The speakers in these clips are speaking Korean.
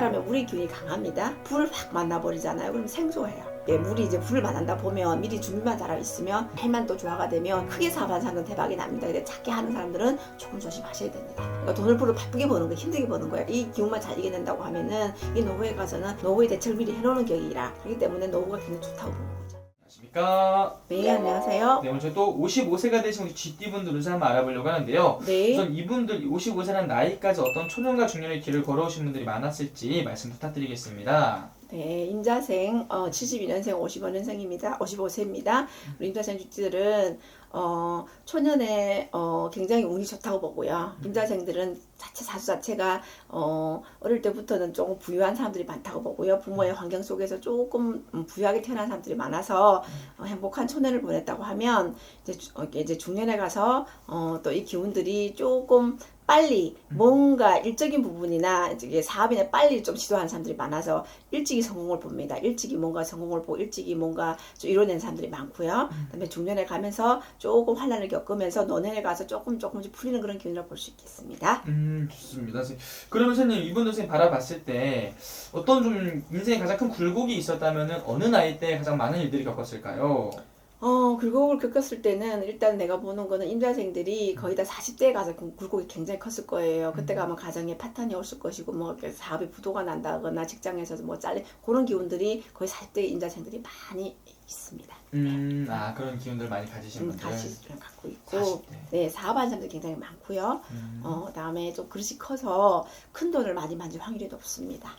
사람의 물의 기운이 강합니다. 불을 확 만나버리잖아요. 그럼 생소해요. 예, 물이 이제 불을 만난다 보면 미리 준비만 잘하고 있으면 해만 또 조화가 되면 크게 사업하는 사람은 대박이 납니다. 근데 작게 하는 사람들은 조금 조심하셔야 됩니다. 그러니까 돈을 불을 바쁘게 버는 거, 힘들게 버는 거예요. 이 기운만 잘 이겨낸다고 하면은 이 노후에 가서는 노후의 대책을 미리 해놓는 격이라, 그렇기 때문에 노후가 굉장히 좋다고 보는 거죠. 안녕하십니까? 네, 안녕하세요. 네, 오늘 저희 또 55세가 되신 우리 GT분들 운세 한번 알아보려고 하는데요. 네. 우선 이분들 55세라는 나이까지 어떤 초년과 중년의 길을 걸어오신 분들이 많았을지 말씀 부탁드리겠습니다. 네, 임자생 72년생 55년생입니다. 55세입니다. 우리 임자생 주지들은 초년에 굉장히 운이 좋다고 보고요. 임자생들은 사주 자체가 어릴 때부터는 조금 부유한 사람들이 많다고 보고요. 부모의 환경 속에서 조금 부유하게 태어난 사람들이 많아서 행복한 초년을 보냈다고 하면 이제 중년에 가서 또 이 기운들이 조금 빨리 뭔가 일적인 부분이나 이제 사업이나 빨리 좀 시도하는 사람들이 많아서 일찍이 성공을 봅니다. 일찍이 뭔가 성공을 보고 일찍이 뭔가 좀 이뤄낸 사람들이 많고요. 그다음에 중년에 가면서 조금 환란을 겪으면서 노년에 가서 조금씩 풀리는 그런 기운이라고 볼 수 있겠습니다. 좋습니다. 선생님. 그러면 선생님, 이분들 선생님 바라봤을 때 어떤 좀 인생에 가장 큰 굴곡이 있었다면은 어느 나이 때 가장 많은 일들이 겪었을까요? 굴곡을 겪었을 때는 일단 내가 보는 거는 임자생들이 거의 다 40대에 가서 굴곡이 굉장히 컸을 거예요. 그때 가면 가정에 파탄이 올을 것이고 뭐 사업에 부도가 난다거나 직장에서 뭐 잘린 그런 기운들이 거의 40대 임자생들이 많이 있습니다. 그런 기운들 많이 가지신 분들. 갖고 있고 40대. 네, 사업하는 사람들이 굉장히 많고요. 그다음에 좀 그릇이 커서 큰 돈을 많이 만질 확률이 높습니다.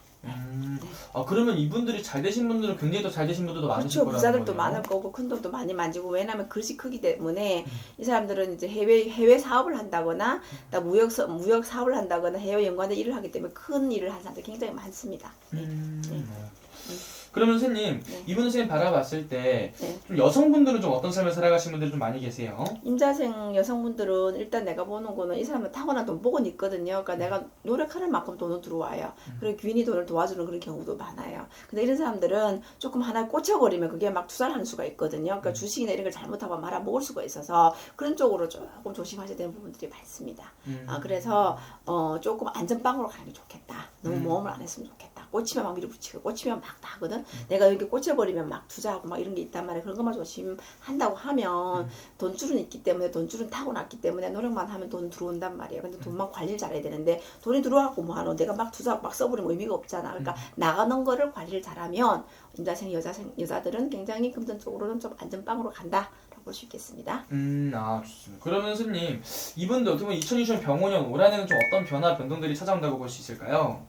그러면 이분들이 잘 되신 분들은 굉장히 더 잘 되신 분들도 많으실 그렇죠. 거라는 부자들도 거네요. 많을 거고 큰 돈도 많이 만지고, 왜냐하면 그릇이 크기 때문에 이 사람들은 이제 해외 사업을 한다거나 무역 사업을 한다거나 해외 연관된 일을 하기 때문에 큰 일을 하는 사람들이 굉장히 많습니다. 그러면 선생님, 네. 이분 선생님 바라봤을 때 네. 좀 여성분들은 좀 어떤 삶을 살아가시는 분들이 좀 많이 계세요? 임자생 여성분들은 일단 내가 보는 거는 이 사람은 타고난 돈복은 있거든요. 그러니까 내가 노력하는 만큼 돈은 들어와요. 그리고 귀인이 돈을 도와주는 그런 경우도 많아요. 근데 이런 사람들은 조금 하나에 꽂혀버리면 그게 막 투자를 하는 수가 있거든요. 그러니까 주식이나 이런 걸 잘못하고 말아먹을 수가 있어서 그런 쪽으로 조금 조심하셔야 되는 부분들이 많습니다. 그래서 조금 안전빵으로 가는 게 좋겠다. 너무 모험을 안 했으면 좋겠다. 꽂히면 막 밀어붙이고 꽂히면 막 다 하거든. 내가 여기 꽂혀버리면 막 투자하고 막 이런 게 있단 말이야. 그런 것만 조심한다고 하면 돈줄은 있기 때문에, 돈줄은 타고났기 때문에 노력만 하면 돈 들어온단 말이에요. 근데 돈만 관리를 잘해야 되는데 돈이 들어와갖고 뭐하노? 내가 막 투자하고 막 써버리면 의미가 없잖아. 그러니까 나가는 거를 관리를 잘하면 임자생 여자들은 굉장히 금전적으로는 좀 안전빵으로 간다. 볼 수 있겠습니다. 좋습니다. 그러면 선생님, 이분들 어떻게 보면 2020년 병원년 올한해는 좀 어떤 변화, 변동들이 찾아온다고 볼 수 있을까요?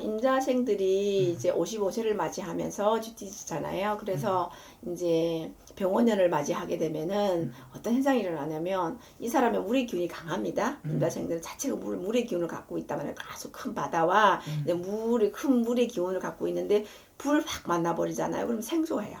임자생들이 이제 55세를 맞이하면서 GT잖아요. 그래서 이제 병원년을 맞이하게 되면은 어떤 현상이 일어나냐면 이 사람의 물의 기운이 강합니다. 임자생들은 자체가 물의 기운을 갖고 있다면 아주 큰 바다와 이제 큰 물의 기운을 갖고 있는데 불을 확 만나버리잖아요. 그럼 생소해요.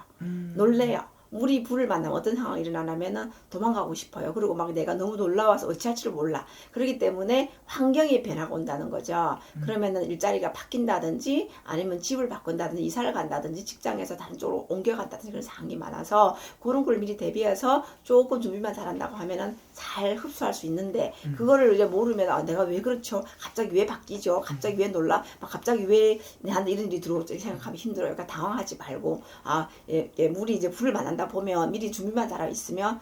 놀래요. 물이 불을 만나면 어떤 상황이 일어나냐면은 도망가고 싶어요. 그리고 막 내가 너무 놀라워서 어찌할 줄을 몰라. 그렇기 때문에 환경의 변화가 온다는 거죠. 그러면은 일자리가 바뀐다든지 아니면 집을 바꾼다든지 이사를 간다든지 직장에서 다른 쪽으로 옮겨간다든지 그런 상황이 많아서 그런 걸 미리 대비해서 조금 준비만 잘한다고 하면은 잘 흡수할 수 있는데 그거를 이제 모르면 내가 왜 그렇죠? 갑자기 왜 바뀌죠? 갑자기 왜 놀라? 막 갑자기 왜 내한테 이런 일이 들어오죠? 생각하면 힘들어요. 그러니까 당황하지 말고 물이 이제 불을 만난다 보면 미리 준비만 잘하고 있으면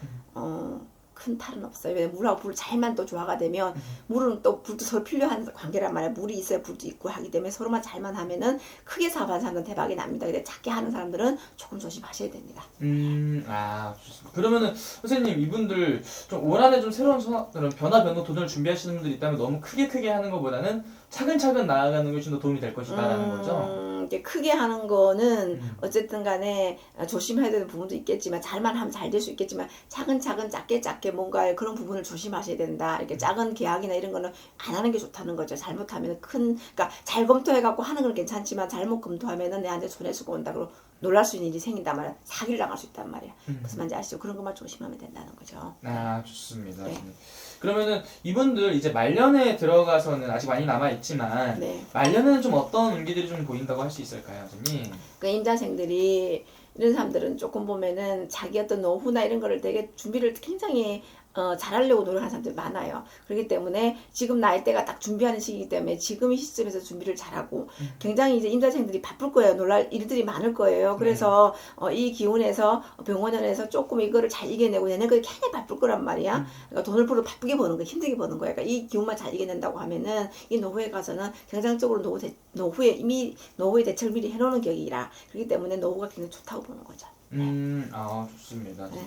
큰 탈은 없어요. 왜냐면 물하고 불 잘만 또 조화가 되면 물은 또 불도 서로 필요한 관계란 말이야. 물이 있어야 불도 있고 하기 때문에 서로만 잘만 하면은 크게 사업하는 사람들은 대박이 납니다. 근데 작게 하는 사람들은 조금 조심하셔야 됩니다. 좋습니다. 그러면은 선생님, 이분들 좀 올 한해 좀 새로운 그런 변화, 변동, 도전을 준비하시는 분들이 있다면 너무 크게 하는 것보다는 차근차근 나아가는 것이 좀 더 도움이 될 것이다라는 거죠. 이게 크게 하는 거는 어쨌든 간에 조심해야 되는 부분도 있겠지만 잘만 하면 잘 될 수 있겠지만 차근차근 작게 뭔가 그런 부분을 조심하셔야 된다. 이렇게 작은 계약이나 이런 거는 안 하는 게 좋다는 거죠. 잘못하면 그러니까 잘 검토해갖고 하는 건 괜찮지만 잘못 검토하면은 내한테 손해수가 온다. 그러고 놀랄 수 있는 일이 생긴단 말이야. 사기를 당할 수 있단 말이야. 그래서 뭔지 아시죠? 그런 것만 조심하면 된다는 거죠. 좋습니다. 네. 그러면은 이분들 이제 말년에 들어가서는 아직 많이 남아 있지만 네. 말년에는 좀 어떤 운기들이 좀 보인다고 할 수 있을까요, 선생님? 그러니까 임자생들이 이런 사람들은 조금 보면은 자기 어떤 노후나 이런 거를 되게 준비를 굉장히 잘하려고 노력하는 사람들이 많아요. 그렇기 때문에 지금 나이대가 딱 준비하는 시기이기 때문에 지금 이 시점에서 준비를 잘하고 굉장히 이제 임자생들이 바쁠 거예요. 놀랄 일들이 많을 거예요. 그래서 이 기운에서 병원에서 조금 이거를 잘 이겨내고 내년까지 굉장히 바쁠 거란 말이야. 그러니까 돈을 벌어 바쁘게 버는 거, 힘들게 버는 거야. 그러니까 이 기운만 잘 이겨낸다고 하면은 이 노후에 가서는 경장적으로 노후에 이미 노후의 대책을 미리 해놓는 격이라 그렇기 때문에 노후가 굉장히 좋다고 보는 거죠. 좋습니다. 네.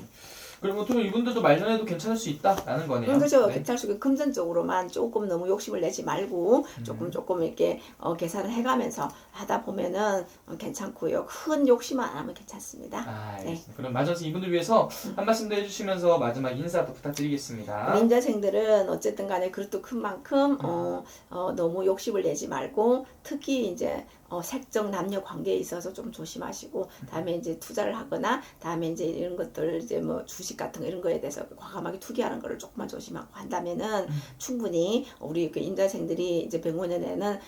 그러면 또 이분들도 말년에도 괜찮을 수 있다라는 거네요. 그렇죠. 네. 괜찮을 수 있고 금전적으로만 조금 너무 욕심을 내지 말고 조금 이렇게 계산을 해가면서 하다 보면은 괜찮고요. 큰 욕심만 안 하면 괜찮습니다. 알겠습니다. 그럼 마지막에 이분들 위해서 한 말씀 더 해주시면서 마지막 인사도 부탁드리겠습니다. 임자생들은 어쨌든 간에 그릇도 큰 만큼 너무 욕심을 내지 말고 특히 이제 색적 남녀 관계에 있어서 좀 조심하시고 다음에 이제 투자를 하거나 다음에 이제 이런 것들 이제 뭐 주식 같은 거 이런 거에 대해서 과감하게 투기하는 거를 조금만 조심하고 한다면은 충분히 우리 그 임자생들이 이제 병원에는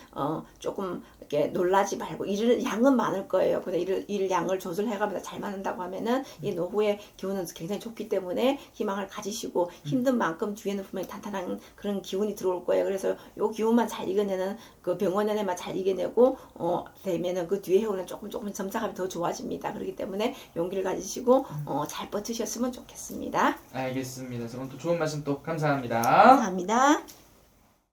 조금 이렇게 놀라지 말고 일 양은 많을 거예요. 근데 일 양을 조절해가면서 잘 맞는다고 하면은 이 노후의 기운은 굉장히 좋기 때문에 희망을 가지시고 힘든 만큼 뒤에는 분명히 탄탄한 그런 기운이 들어올 거예요. 그래서 요 기운만 잘 이겨내는 그 병원에만 잘 이겨내고 되면은 그 뒤에 해오는 조금 점차감이 더 좋아집니다. 그렇기 때문에 용기를 가지시고 잘 버티셨으면 좋겠습니다. 알겠습니다. 그럼 또 좋은 말씀 또 감사합니다. 감사합니다.